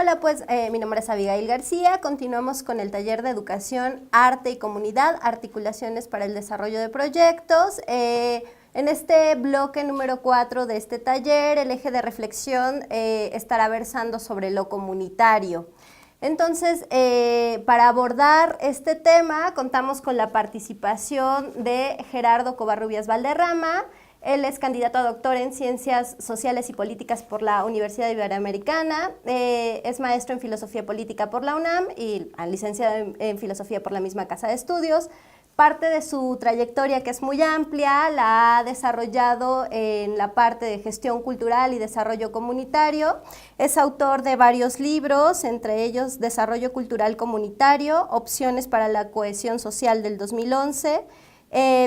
Hola, pues mi nombre es Abigail García. Continuamos con el taller de Educación, Arte y Comunidad, Articulaciones para el Desarrollo de Proyectos. En este bloque número 4 de este taller, el eje de reflexión estará versando sobre lo comunitario. Entonces, para abordar este tema, contamos con la participación de Gerardo Covarrubias Valderrama. Él es candidato a doctor en Ciencias Sociales y Políticas por la Universidad Iberoamericana, es maestro en Filosofía Política por la UNAM y licenciado en Filosofía por la misma Casa de Estudios. Parte de su trayectoria, que es muy amplia, la ha desarrollado en la parte de gestión cultural y desarrollo comunitario. Es autor de varios libros, entre ellos Desarrollo Cultural Comunitario, Opciones para la Cohesión Social del 2011,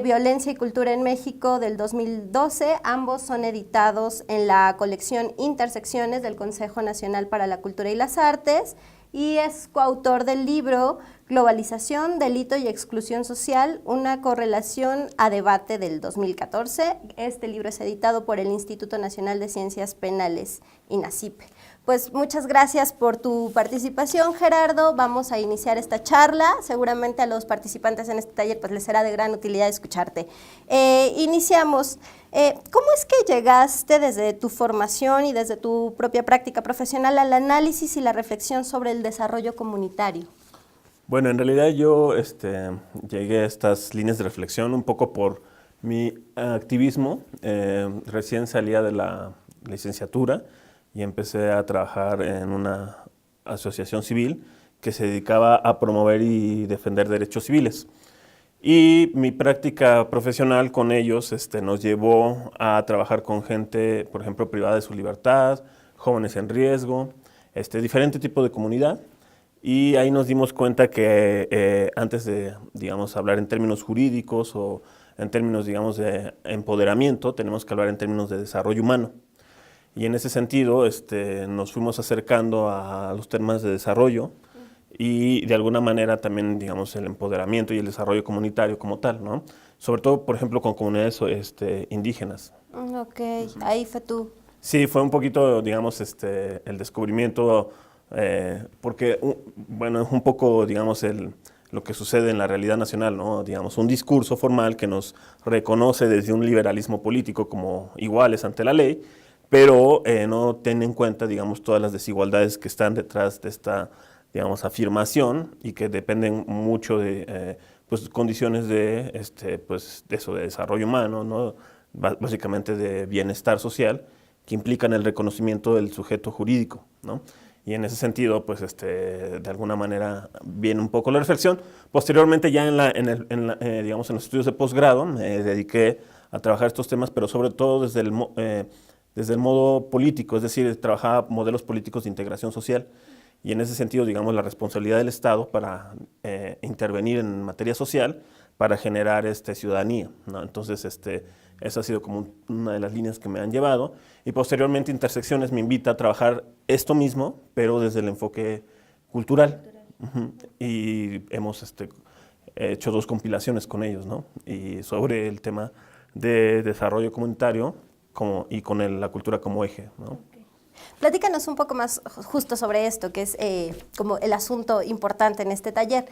Violencia y Cultura en México del 2012, ambos son editados en la colección Intersecciones del Consejo Nacional para la Cultura y las Artes, y es coautor del libro Globalización, Delito y Exclusión Social, una correlación a debate del 2014. Este libro es editado por el Instituto Nacional de Ciencias Penales, INACIP. Pues muchas gracias por tu participación, Gerardo. Vamos a iniciar esta charla. Seguramente a los participantes en este taller pues les será de gran utilidad escucharte. Iniciamos. ¿Cómo es que llegaste desde tu formación y desde tu propia práctica profesional al análisis y la reflexión sobre el desarrollo comunitario? Bueno, en realidad yo llegué a estas líneas de reflexión un poco por mi activismo. Recién salía de la licenciatura y empecé a trabajar en una asociación civil que se dedicaba a promover y defender derechos civiles. Y mi práctica profesional con ellos nos llevó a trabajar con gente, por ejemplo, privada de su libertad, jóvenes en riesgo, diferente tipo de comunidad. Y ahí nos dimos cuenta que antes de, digamos, hablar en términos jurídicos o en términos, digamos, de empoderamiento, tenemos que hablar en términos de desarrollo humano. Y en ese sentido nos fuimos acercando a los temas de desarrollo y de alguna manera también, digamos, el empoderamiento y el desarrollo comunitario como tal, ¿no? Sobre todo, por ejemplo, con comunidades indígenas. Ok, ahí fue tú. Sí, fue un poquito, digamos, el descubrimiento, porque, bueno, es un poco, digamos, lo que sucede en la realidad nacional, ¿no? Digamos, un discurso formal que nos reconoce desde un liberalismo político como iguales ante la ley, pero no tiene en cuenta, digamos, todas las desigualdades que están detrás de esta, digamos, afirmación y que dependen mucho de pues, condiciones de, pues, de eso, de desarrollo humano, ¿no? Básicamente de bienestar social, que implican el reconocimiento del sujeto jurídico, ¿no? Y en ese sentido, pues, de alguna manera viene un poco la reflexión. Posteriormente, ya digamos, en los estudios de posgrado, me dediqué a trabajar estos temas, pero sobre todo desde el modo político, es decir, trabajaba modelos políticos de integración social. Y en ese sentido, digamos, la responsabilidad del Estado para intervenir en materia social para generar ciudadanía, ¿no? Entonces, esa ha sido como una de las líneas que me han llevado. Y posteriormente, Intersecciones me invita a trabajar esto mismo, pero desde el enfoque cultural. Y hemos hecho 2 compilaciones con ellos, ¿no? Y sobre el tema de desarrollo comunitario y con la cultura como eje, ¿no? Platícanos un poco más justo sobre esto, que es como el asunto importante en este taller.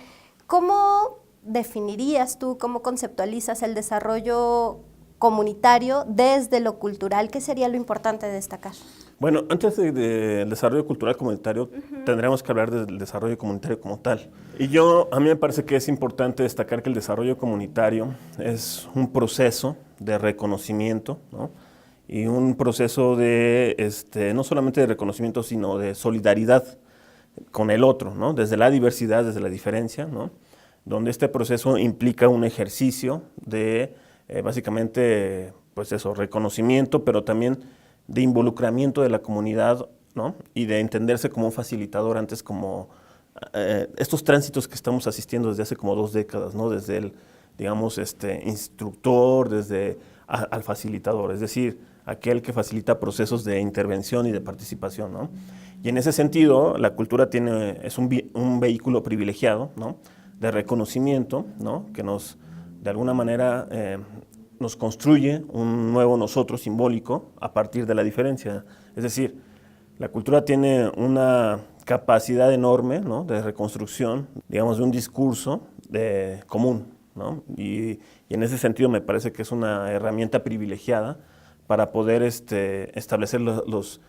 ¿Cómo definirías tú, cómo conceptualizas el desarrollo comunitario desde lo cultural? ¿Qué sería lo importante de destacar? Bueno, antes del desarrollo cultural comunitario, tendríamos que hablar del desarrollo comunitario como tal. Y a mí me parece que es importante destacar que el desarrollo comunitario es un proceso de reconocimiento, ¿no? Y un proceso de, no solamente de reconocimiento, sino de solidaridad con el otro, ¿no? Desde la diversidad, desde la diferencia, ¿no? Donde este proceso implica un ejercicio de, básicamente, pues eso, reconocimiento, pero también de involucramiento de la comunidad, ¿no? Y de entenderse como un facilitador antes como estos tránsitos que estamos asistiendo desde hace como 2 décadas, ¿no? Desde el, digamos, instructor, desde al facilitador, es decir, aquel que facilita procesos de intervención y de participación, ¿no? Y en ese sentido, la cultura es un vehículo privilegiado, ¿no? De reconocimiento, ¿no? Que de alguna manera, nos construye un nuevo nosotros simbólico a partir de la diferencia. Es decir, La cultura tiene una capacidad enorme, ¿no?, de reconstrucción, digamos, de un discurso común, ¿no? Y en ese sentido me parece que es una herramienta privilegiada para poder establecer los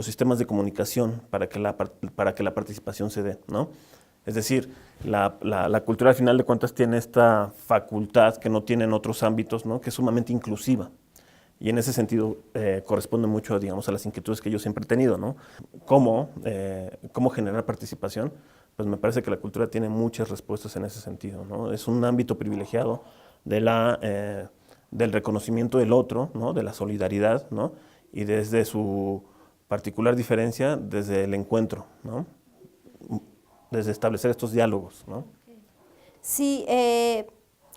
sistemas de comunicación para que la participación se dé, ¿no? Es decir, la cultura al final de cuentas tiene esta facultad que no tienen otros ámbitos, ¿no?, que es sumamente inclusiva. Y en ese sentido corresponde mucho, digamos, a las inquietudes que yo siempre he tenido, ¿no? ¿Cómo generar participación? Pues me parece que la cultura tiene muchas respuestas en ese sentido, ¿no? Es un ámbito privilegiado del reconocimiento del otro, ¿no?, de la solidaridad, ¿no?, y desde su particular diferencia, desde el encuentro, ¿no?, desde establecer estos diálogos, ¿no? Sí,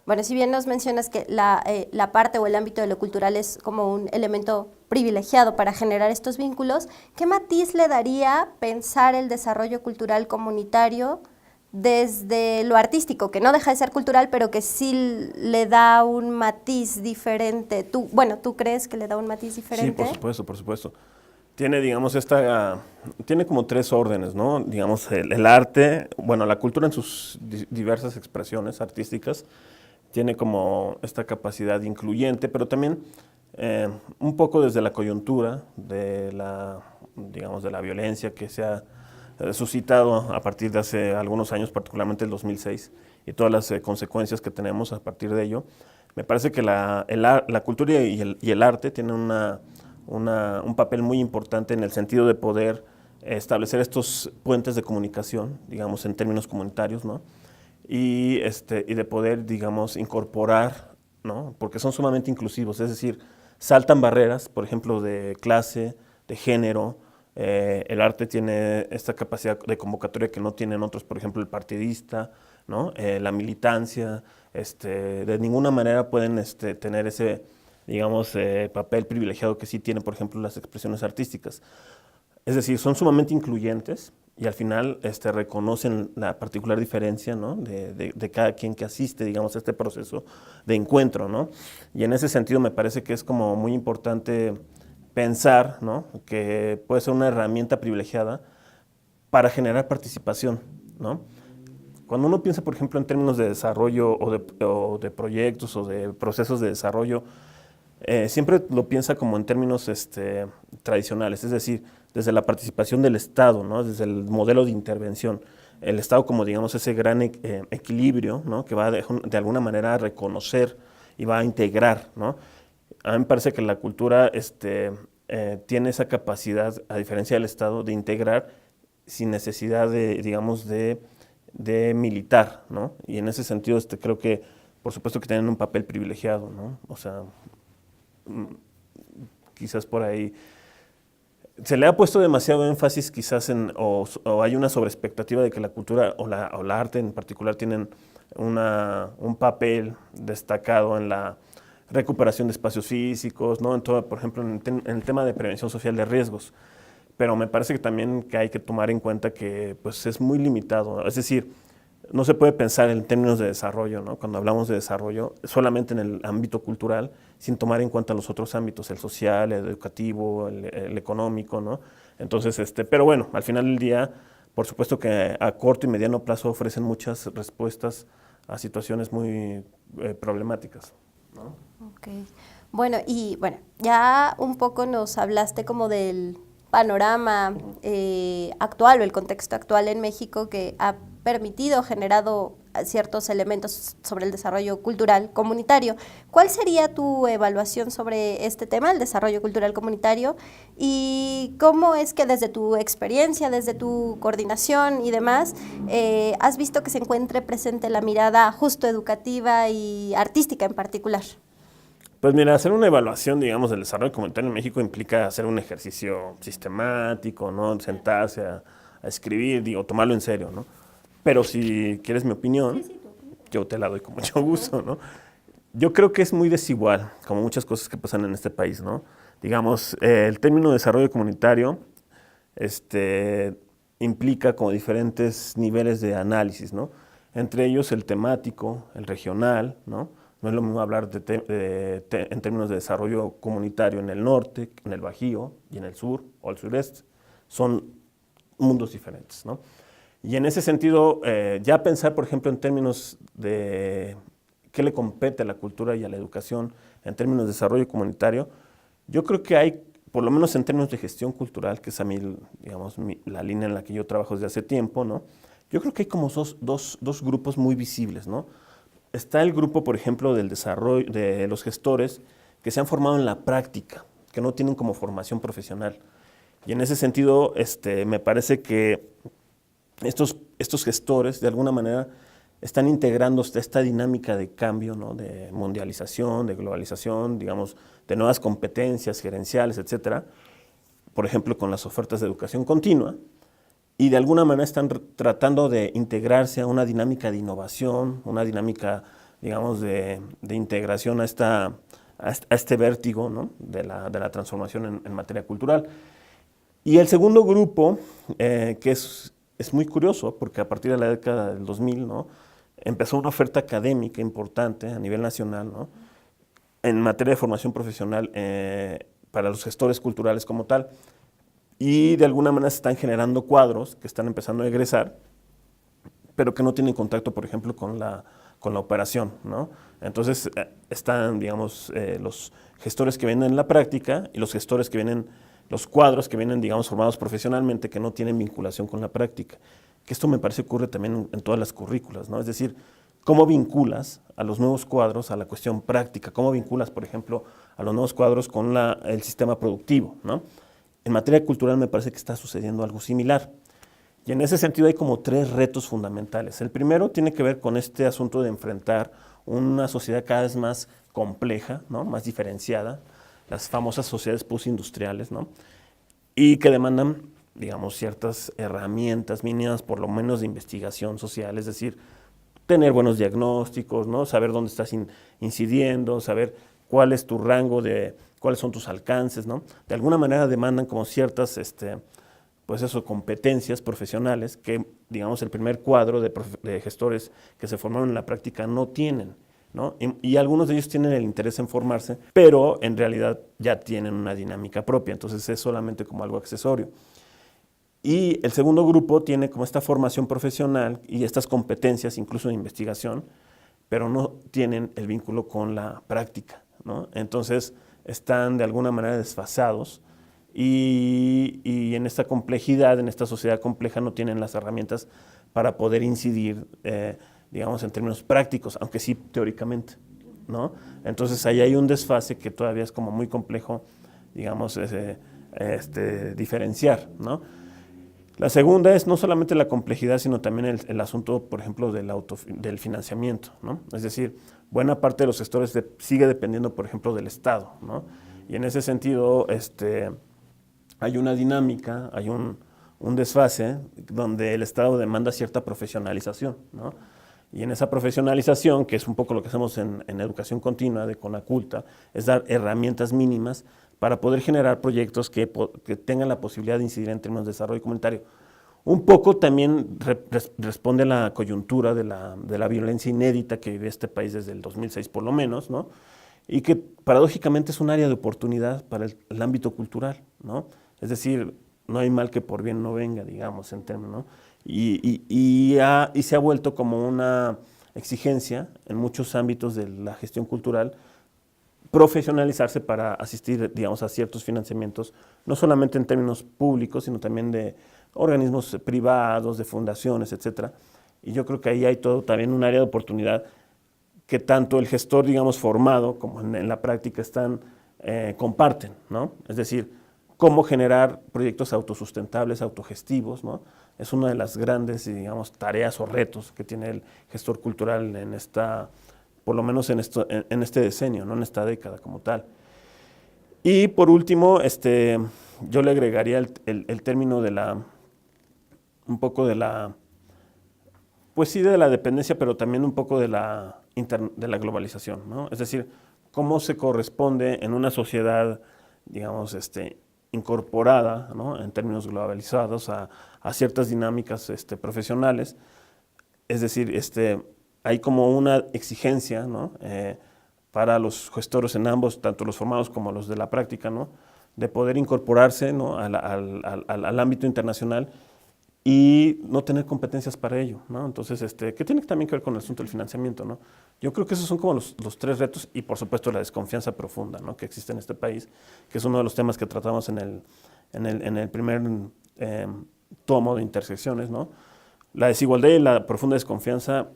bueno, si bien nos mencionas que la parte o el ámbito de lo cultural es como un elemento privilegiado para generar estos vínculos, ¿qué matiz le daría pensar el desarrollo cultural comunitario desde lo artístico, que no deja de ser cultural, pero que sí le da un matiz diferente? ¿Tú crees que le da un matiz diferente? Sí, por supuesto. Tiene, digamos, tiene como tres órdenes, ¿no? Digamos, el arte, bueno, la cultura en sus diversas expresiones artísticas tiene como esta capacidad incluyente, pero también un poco desde la coyuntura digamos, de la violencia que se ha suscitado a partir de hace algunos años, particularmente el 2006, y todas las consecuencias que tenemos a partir de ello. Me parece que la cultura y el arte tienen un papel muy importante en el sentido de poder establecer estos puentes de comunicación, digamos, en términos comunitarios, ¿no? Y de poder, digamos, incorporar, ¿no?, porque son sumamente inclusivos, es decir, saltan barreras, por ejemplo, de clase, de género. El arte tiene esta capacidad de convocatoria que no tienen otros, por ejemplo, el partidista, ¿no?, la militancia. De ninguna manera pueden tener ese, digamos, papel privilegiado que sí tienen, por ejemplo, las expresiones artísticas. Es decir, son sumamente incluyentes y al final reconocen la particular diferencia, ¿no?, de cada quien que asiste, digamos, a este proceso de encuentro, ¿no? Y en ese sentido me parece que es como muy importante pensar, ¿no?, que puede ser una herramienta privilegiada para generar participación, ¿no? Cuando uno piensa, por ejemplo, en términos de desarrollo o de proyectos o de procesos de desarrollo, siempre lo piensa como en términos tradicionales, es decir, desde la participación del Estado, ¿no?, desde el modelo de intervención. El Estado como, digamos, ese gran equilibrio, ¿no?, que va de alguna manera a reconocer y va a integrar, ¿no? A mí me parece que la cultura tiene esa capacidad, a diferencia del Estado, de integrar sin necesidad de, digamos, de militar, ¿no? Y en ese sentido creo que, por supuesto que tienen un papel privilegiado, ¿no? O sea, quizás por ahí se le ha puesto demasiado énfasis quizás o hay una sobreexpectativa de que la cultura o la arte en particular tienen un papel destacado en la recuperación de espacios físicos, ¿no?, en todo, por ejemplo, en el tema de prevención social de riesgos. Pero me parece que también que hay que tomar en cuenta que pues, es muy limitado. Es decir, no se puede pensar en términos de desarrollo, ¿no?, cuando hablamos de desarrollo, solamente en el ámbito cultural, sin tomar en cuenta los otros ámbitos, el social, el educativo, el económico, ¿no? Entonces, pero bueno, al final del día, por supuesto que a corto y mediano plazo ofrecen muchas respuestas a situaciones muy problemáticas, ¿no? Ok. Bueno, ya un poco nos hablaste como del panorama actual o el contexto actual en México que ha generado ciertos elementos sobre el desarrollo cultural comunitario. ¿Cuál sería tu evaluación sobre este tema, el desarrollo cultural comunitario? ¿Y cómo es que desde tu experiencia, desde tu coordinación y demás, has visto que se encuentre presente la mirada justo educativa y artística en particular? Pues mira, hacer una evaluación, digamos, del desarrollo comunitario en México implica hacer un ejercicio sistemático, ¿no?, sentarse a escribir, tomarlo en serio, ¿no? Pero si quieres mi opinión, yo te la doy con mucho gusto, ¿no? Yo creo que es muy desigual, como muchas cosas que pasan en este país, ¿no? Digamos, el término desarrollo comunitario implica como diferentes niveles de análisis, ¿no? Entre ellos el temático, el regional, ¿no? No es lo mismo hablar en términos de desarrollo comunitario en el norte, en el Bajío y en el sur o el sureste, son mundos diferentes, ¿no? Y en ese sentido, ya pensar, por ejemplo, en términos de qué le compete a la cultura y a la educación en términos de desarrollo comunitario, yo creo que hay, por lo menos en términos de gestión cultural, que es a mí, digamos, la línea en la que yo trabajo desde hace tiempo, ¿no? Yo creo que hay como dos grupos muy visibles, ¿no? Está el grupo, por ejemplo, del desarrollo, de los gestores que se han formado en la práctica, que no tienen como formación profesional. Y en ese sentido, me parece que estos gestores, de alguna manera, están integrando esta dinámica de cambio, ¿no? De mundialización, de globalización, digamos, de nuevas competencias gerenciales, etcétera, por ejemplo, con las ofertas de educación continua, y de alguna manera están tratando de integrarse a una dinámica de innovación, una dinámica, digamos, de integración a este vértigo, ¿no? de la transformación en materia cultural. Y el segundo grupo, que es muy curioso, porque a partir de la década del 2000, ¿no? empezó una oferta académica importante a nivel nacional, ¿no? en materia de formación profesional para los gestores culturales como tal, y de alguna manera se están generando cuadros que están empezando a egresar, pero que no tienen contacto, por ejemplo, con la operación, ¿no? Entonces están, digamos, los gestores que vienen en la práctica y los gestores que vienen, los cuadros que vienen, digamos, formados profesionalmente, que no tienen vinculación con la práctica. Que esto me parece ocurre también en todas las currículas, ¿no? Es decir, ¿cómo vinculas a los nuevos cuadros a la cuestión práctica? ¿Cómo vinculas, por ejemplo, a los nuevos cuadros con el sistema productivo, ¿no? En materia cultural me parece que está sucediendo algo similar. Y en ese sentido hay como 3 retos fundamentales. El primero tiene que ver con este asunto de enfrentar una sociedad cada vez más compleja, ¿no? más diferenciada, las famosas sociedades postindustriales, ¿no? y que demandan, digamos, ciertas herramientas mínimas, por lo menos de investigación social, es decir, tener buenos diagnósticos, ¿no? saber dónde estás incidiendo, saber cuál es tu rango, cuáles son tus alcances, ¿no? De alguna manera demandan como ciertas, pues eso, competencias profesionales que, digamos, el primer cuadro de gestores que se formaron en la práctica no tienen, ¿no? Y algunos de ellos tienen el interés en formarse, pero en realidad ya tienen una dinámica propia, entonces es solamente como algo accesorio. Y el segundo grupo tiene como esta formación profesional y estas competencias, incluso de investigación, pero no tienen el vínculo con la práctica, ¿no? Entonces están de alguna manera desfasados y en esta complejidad, en esta sociedad compleja, no tienen las herramientas para poder incidir, digamos, en términos prácticos, aunque sí teóricamente, ¿no? Entonces ahí hay un desfase que todavía es como muy complejo, digamos, diferenciar, ¿no? La segunda es no solamente la complejidad, sino también el asunto, por ejemplo, del financiamiento, ¿no? Es decir, buena parte de los gestores sigue dependiendo, por ejemplo, del Estado, ¿no? Y en ese sentido, hay una dinámica, hay un desfase donde el Estado demanda cierta profesionalización, ¿no? Y en esa profesionalización, que es un poco lo que hacemos en educación continua de Conaculta, es dar herramientas mínimas para poder generar proyectos que tengan la posibilidad de incidir en términos de desarrollo comunitario. Un poco también responde a la coyuntura de la violencia inédita que vive este país desde el 2006 por lo menos, ¿no? Y que paradójicamente es un área de oportunidad para el ámbito cultural, ¿no? Es decir, no hay mal que por bien no venga, digamos, en términos, ¿no? Y se ha vuelto como una exigencia en muchos ámbitos de la gestión cultural profesionalizarse para asistir, digamos, a ciertos financiamientos, no solamente en términos públicos, sino también de organismos privados, de fundaciones, etcétera. Y yo creo que ahí hay todo también un área de oportunidad que tanto el gestor, digamos, formado como en la práctica comparten, ¿no? Es decir, cómo generar proyectos autosustentables, autogestivos, ¿no? Es una de las grandes, digamos, tareas o retos que tiene el gestor cultural por lo menos en este decenio, ¿no? En esta década como tal. Y por último, yo le agregaría el término un poco pues sí, de la dependencia, pero también un poco de la globalización, ¿no? Es decir, cómo se corresponde en una sociedad, digamos, incorporada, ¿no? En términos globalizados a ciertas dinámicas profesionales. Es decir, hay como una exigencia, ¿no? Para los gestores en ambos, tanto los formados como los de la práctica, ¿no? de poder incorporarse, ¿no?, al ámbito internacional y no tener competencias para ello, ¿no? Entonces, ¿qué tiene también que ver con el asunto del financiamiento, ¿no? Yo creo que esos son como los tres retos y, por supuesto, la desconfianza profunda, ¿no?, que existe en este país, que es uno de los temas que tratamos en el primer tomo de Intersecciones, ¿no? La desigualdad y la profunda desconfianza,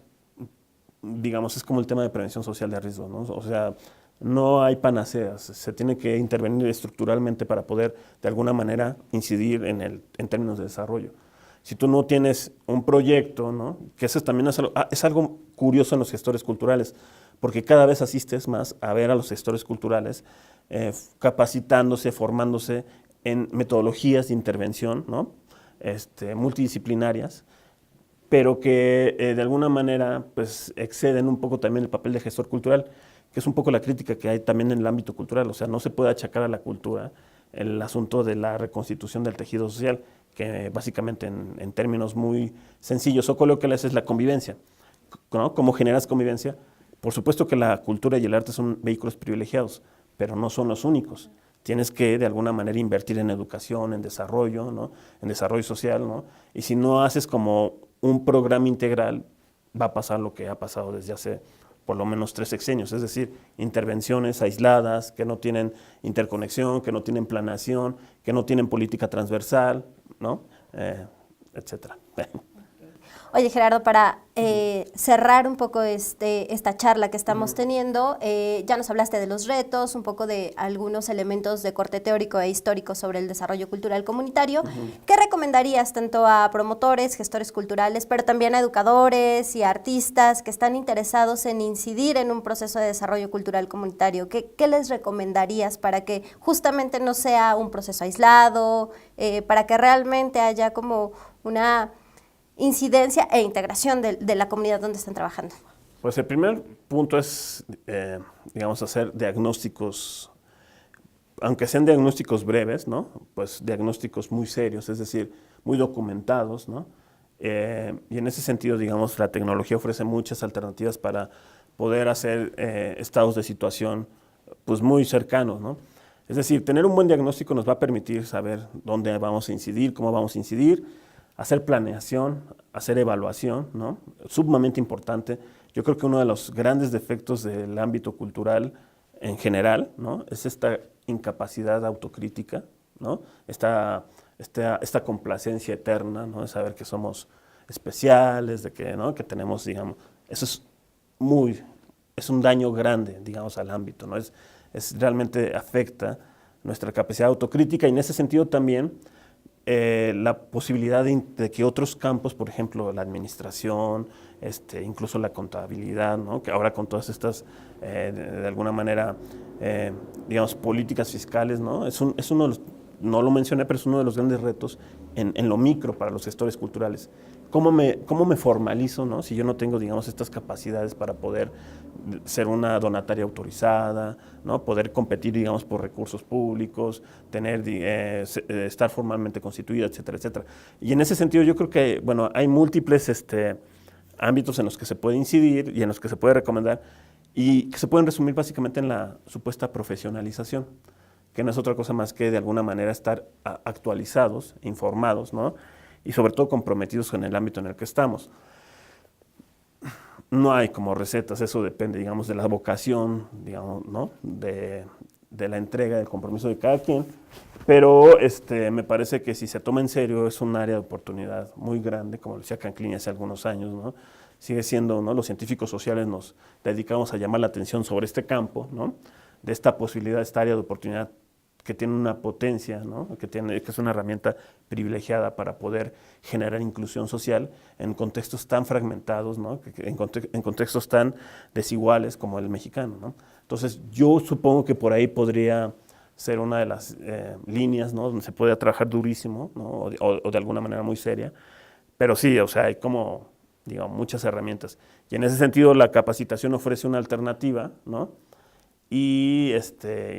digamos, es como el tema de prevención social de riesgo, ¿no? O sea, no hay panaceas, se tiene que intervenir estructuralmente para poder, de alguna manera, incidir en términos de desarrollo. Si tú no tienes un proyecto, ¿no?, que eso también es algo curioso en los gestores culturales, porque cada vez asistes más a ver a los gestores culturales capacitándose, formándose en metodologías de intervención, ¿no?, multidisciplinarias, pero que de alguna manera pues, exceden un poco también el papel de gestor cultural, que es un poco la crítica que hay también en el ámbito cultural. O sea, no se puede achacar a la cultura el asunto de la reconstitución del tejido social, que básicamente en términos muy sencillos o coloquiales es la convivencia, ¿no? ¿Cómo generas convivencia? Por supuesto que la cultura y el arte son vehículos privilegiados, pero no son los únicos. Tienes que de alguna manera invertir en educación, en desarrollo, ¿no?, en desarrollo social, ¿no? Y si no haces como un programa integral, va a pasar lo que ha pasado desde hace por lo menos 3 sexenios, es decir, intervenciones aisladas que no tienen interconexión, que no tienen planeación, que no tienen política transversal, ¿no?, etcétera. Oye, Gerardo, para cerrar un poco esta charla que estamos teniendo, ya nos hablaste de los retos, un poco de algunos elementos de corte teórico e histórico sobre el desarrollo cultural comunitario. ¿Qué recomendarías tanto a promotores, gestores culturales, pero también a educadores y a artistas que están interesados en incidir en un proceso de desarrollo cultural comunitario? ¿Qué les recomendarías para que justamente no sea un proceso aislado, para que realmente haya como una incidencia e integración de la comunidad donde están trabajando? Pues el primer punto es, digamos, hacer diagnósticos, aunque sean diagnósticos breves, ¿no?, pues diagnósticos muy serios, es decir, muy documentados, ¿no? Y en ese sentido, digamos, la tecnología ofrece muchas alternativas para poder hacer estados de situación pues muy cercanos, ¿no? Es decir, tener un buen diagnóstico nos va a permitir saber dónde vamos a incidir, cómo vamos a incidir, hacer planeación, hacer evaluación, ¿no? Sumamente importante. Yo creo que uno de los grandes defectos del ámbito cultural en general, ¿no?, es esta incapacidad autocrítica, ¿no?, esta complacencia eterna, ¿no?, de saber que somos especiales, de que, ¿no?, que tenemos, digamos, eso es un daño grande, digamos, al ámbito, ¿no? Realmente afecta nuestra capacidad autocrítica y en ese sentido también la posibilidad de que otros campos, por ejemplo, la administración, incluso la contabilidad, ¿no?, que ahora con todas estas, de alguna manera, digamos, políticas fiscales, ¿no?, es uno de los, no lo mencioné, pero es uno de los grandes retos en lo micro para los gestores culturales. ¿Cómo me formalizo, ¿no?, si yo no tengo, digamos, estas capacidades para poder ser una donataria autorizada, ¿no?, poder competir, digamos, por recursos públicos, estar formalmente constituida, etcétera, etcétera? Y en ese sentido yo creo que, bueno, hay múltiples ámbitos en los que se puede incidir y en los que se puede recomendar y que se pueden resumir básicamente en la supuesta profesionalización, que no es otra cosa más que de alguna manera estar actualizados, informados, ¿no?, y sobre todo comprometidos con el ámbito en el que estamos. No hay como recetas, eso depende, digamos, de la vocación, digamos, ¿no?, de la entrega, del compromiso de cada quien, pero me parece que si se toma en serio es un área de oportunidad muy grande, como decía Canclini hace algunos años, ¿no?, sigue siendo, ¿no?, los científicos sociales nos dedicamos a llamar la atención sobre este campo, ¿no?, de esta posibilidad, esta área de oportunidad que tiene una potencia, ¿no?, que es una herramienta privilegiada para poder generar inclusión social en contextos tan fragmentados, ¿no?, en contextos tan desiguales como el mexicano, ¿no? Entonces, yo supongo que por ahí podría ser una de las líneas, ¿no?, donde se puede trabajar durísimo, ¿no?, o de alguna manera muy seria, pero sí, o sea, hay como, digamos, muchas herramientas. Y en ese sentido, la capacitación ofrece una alternativa, ¿no?, y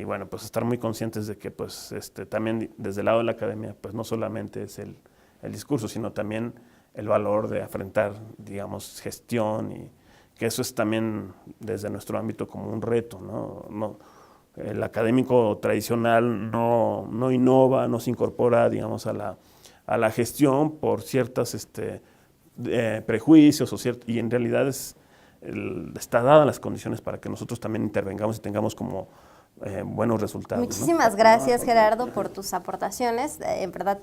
bueno, pues estar muy conscientes de que pues también desde el lado de la academia pues no solamente es el discurso, sino también el valor de afrontar, digamos, gestión, y que eso es también desde nuestro ámbito como un reto, ¿no? el académico tradicional no innova, no se incorpora, digamos, a la gestión por ciertos prejuicios y en realidad está dadas las condiciones para que nosotros también intervengamos y tengamos como buenos resultados. Muchísimas gracias, Gerardo, por tus aportaciones. En verdad,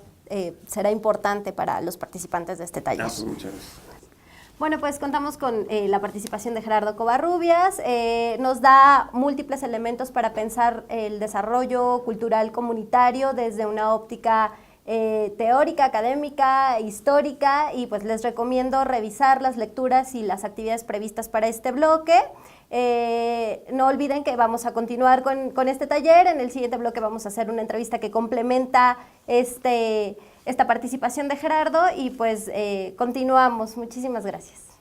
será importante para los participantes de este taller. Muchas gracias. Bueno, pues contamos con la participación de Gerardo Covarrubias. Nos da múltiples elementos para pensar el desarrollo cultural comunitario desde una óptica teórica, académica, histórica, y pues les recomiendo revisar las lecturas y las actividades previstas para este bloque. No olviden que vamos a continuar con este taller. En el siguiente bloque vamos a hacer una entrevista que complementa esta participación de Gerardo y pues continuamos. Muchísimas gracias.